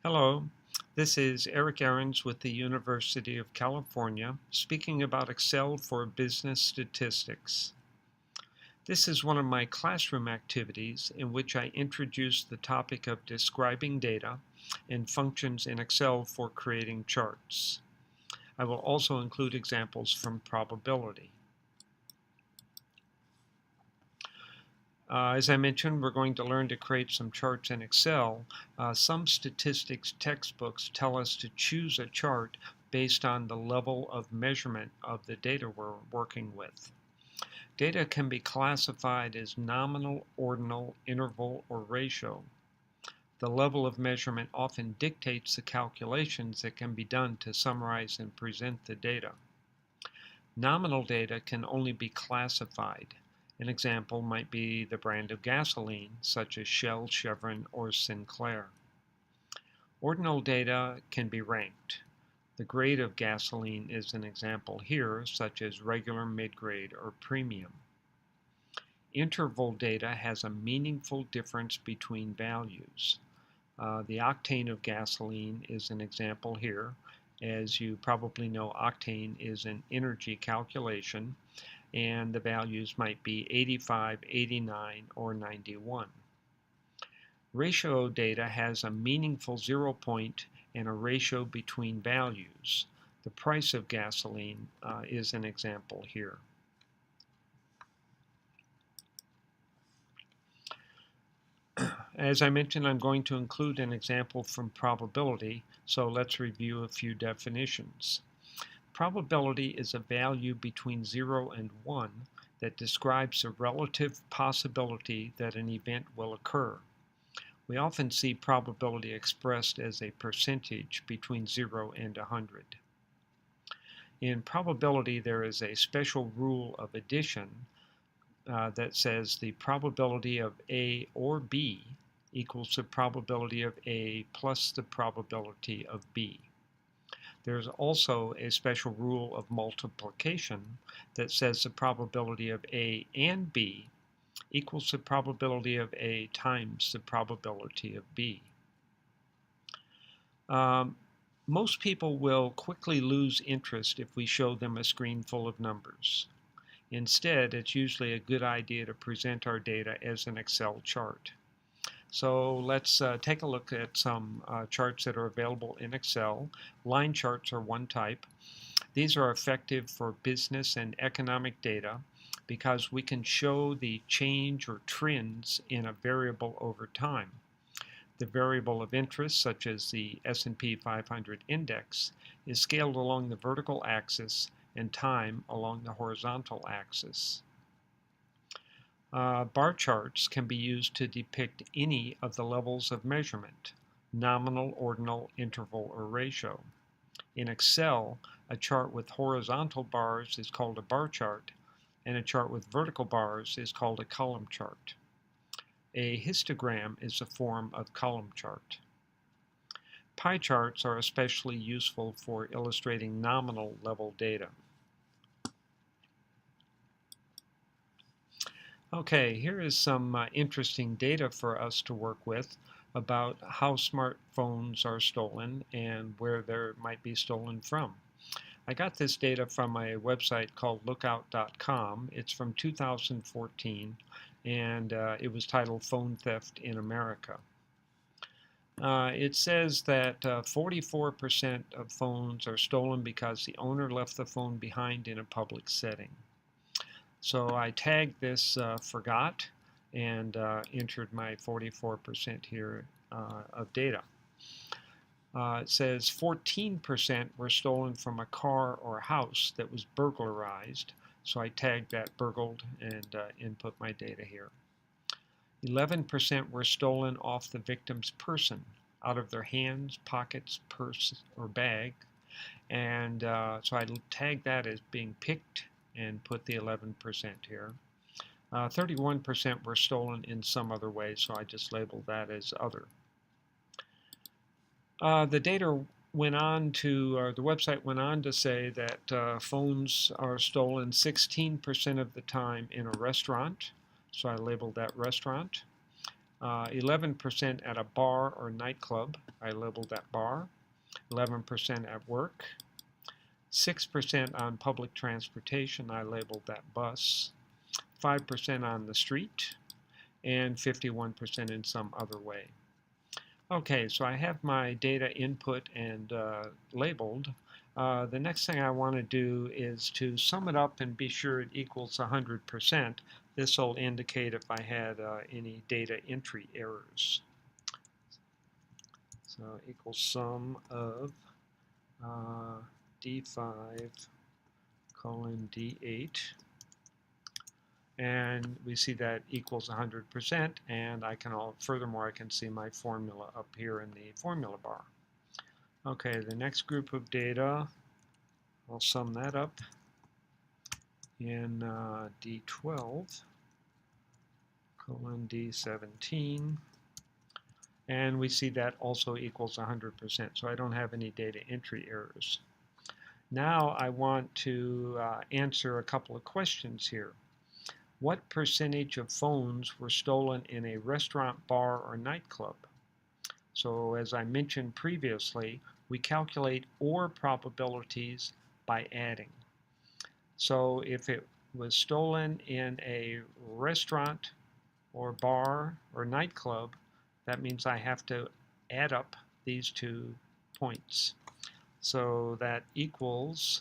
Hello, this is Eric Ahrens with the University of California speaking about Excel for business statistics. This is one of my classroom activities in which I introduce the topic of describing data and functions in Excel for creating charts. I will also include examples from probability. As I mentioned, we're going to learn to create some charts in Excel. Some statistics textbooks tell us to choose a chart based on the level of measurement of the data we're working with. Data can be classified as nominal, ordinal, interval, or ratio. The level of measurement often dictates the calculations that can be done to summarize and present the data. Nominal data can only be classified. An example might be the brand of gasoline, such as Shell, Chevron, or Sinclair. Ordinal data can be ranked. The grade of gasoline is an example here, such as regular, mid-grade, or premium. Interval data has a meaningful difference between values. The octane of gasoline is an example here. As you probably know, octane is an energy calculation, and the values might be 85, 89, or 91. Ratio data has a meaningful 0 point and a ratio between values. The price of gasoline is an example here. As I mentioned, I'm going to include an example from probability, so let's review a few definitions. Probability is a value between 0 and 1 that describes the relative possibility that an event will occur. We often see probability expressed as a percentage between 0 and 100. In probability, there is a special rule of addition that says the probability of A or B equals the probability of A plus the probability of B. There's also a special rule of multiplication that says the probability of A and B equals the probability of A times the probability of B. Most people will quickly lose interest if we show them a screen full of numbers. Instead, it's usually a good idea to present our data as an Excel chart. So let's take a look at some charts that are available in Excel. Line charts are one type. These are effective for business and economic data because we can show the change or trends in a variable over time. The variable of interest, such as the S&P 500 index, is scaled along the vertical axis and time along the horizontal axis. Bar charts can be used to depict any of the levels of measurement: nominal, ordinal, interval, or ratio. In Excel, a chart with horizontal bars is called a bar chart, and a chart with vertical bars is called a column chart. A histogram is a form of column chart. Pie charts are especially useful for illustrating nominal level data. Okay, here is some interesting data for us to work with about how smartphones are stolen and where they might be stolen from. I got this data from a website called lookout.com. It's from 2014, and it was titled Phone Theft in America. It says that 44% of phones are stolen because the owner left the phone behind in a public setting. So I tagged this forgot and entered my 44% here of data. It says 14% were stolen from a car or house that was burglarized. So I tagged that burgled and input my data here. 11% were stolen off the victim's person, out of their hands, pockets, purse, or bag. And so I tagged that as being picked and put the 11% here. 31% were stolen in some other way, so I just labeled that as other. The data went on to, the website went on to say that phones are stolen 16% of the time in a restaurant, so I labeled that restaurant. 11% at a bar or nightclub, I labeled that bar. 11% at work. 6% on public transportation, I labeled that bus. 5% on the street, and 51% in some other way. Okay, so I have my data input and labeled. The next thing I want to do is to sum it up and be sure it equals 100%. This will indicate if I had any data entry errors. So equals sum of D5 colon D8. And we see that equals 100%, and furthermore I can see my formula up here in the formula bar. Okay, the next group of data, I'll sum that up in D12 colon D17, and we see that also equals 100%, so I don't have any data entry errors. Now I want to answer a couple of questions here. What percentage of phones were stolen in a restaurant, bar, or nightclub? So as I mentioned previously, we calculate OR probabilities by adding. So if it was stolen in a restaurant or bar or nightclub, that means I have to add up these 2 points. So that equals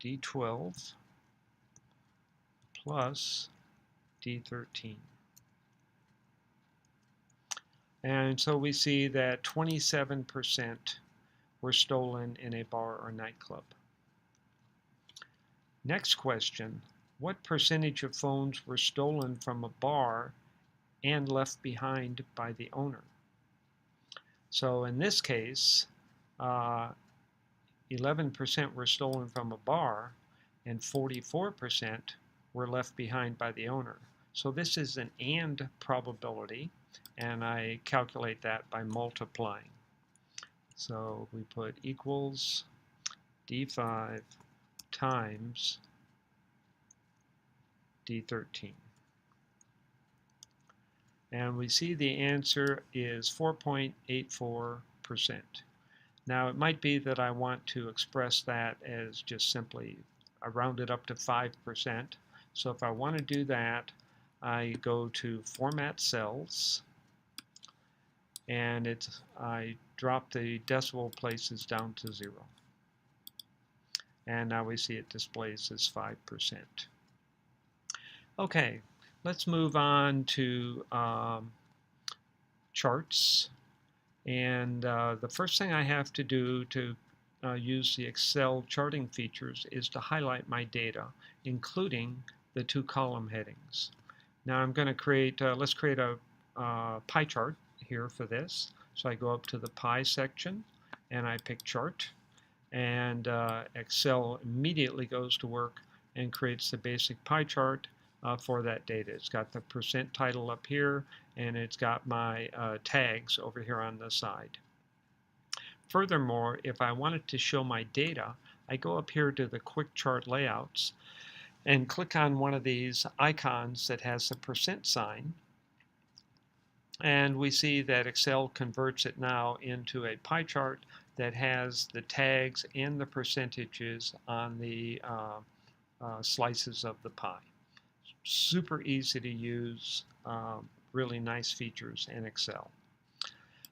D12 plus D13. And so we see that 27% were stolen in a bar or nightclub. Next question, what percentage of phones were stolen from a bar and left behind by the owner? So in this case, 11% were stolen from a bar and 44% were left behind by the owner. So this is an AND probability, and I calculate that by multiplying. So we put equals D5 times D13. And we see the answer is 4.84%. Now it might be that I want to express that as just simply, I round it up to 5%. So if I want to do that, I go to Format Cells, and I drop the decimal places down to 0. And now we see it displays as 5%. Okay, let's move on to charts. And the first thing I have to do to use the Excel charting features is to highlight my data, including the 2 column headings. Now I'm going to create, let's create a pie chart here for this. So I go up to the pie section and I pick chart, and Excel immediately goes to work and creates the basic pie chart for that data. It's got the percent title up here, and it's got my tags over here on the side. Furthermore, if I wanted to show my data, I go up here to the quick chart layouts and click on one of these icons that has the percent sign, and we see that Excel converts it now into a pie chart that has the tags and the percentages on the slices of the pie. Super easy to use, really nice features in Excel.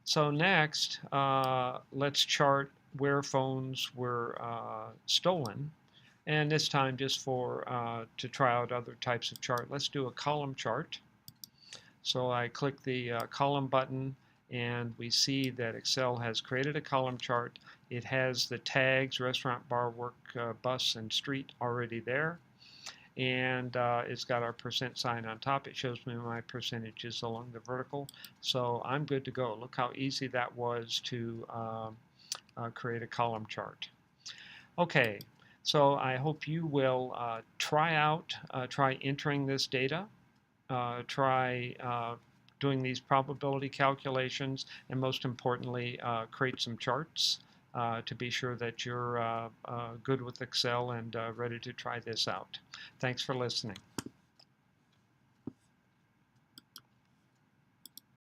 So next, let's chart where phones were stolen, and this time just to try out other types of chart. Let's do a column chart. So I click the column button, and we see that Excel has created a column chart. It has the tags restaurant, bar, work, bus, and street already there. And it's got our percent sign on top. It shows me my percentages along the vertical. So I'm good to go. Look how easy that was to create a column chart. Okay, so I hope you will try entering this data, try doing these probability calculations, and most importantly, create some charts to be sure that you're good with Excel and ready to try this out. Thanks for listening.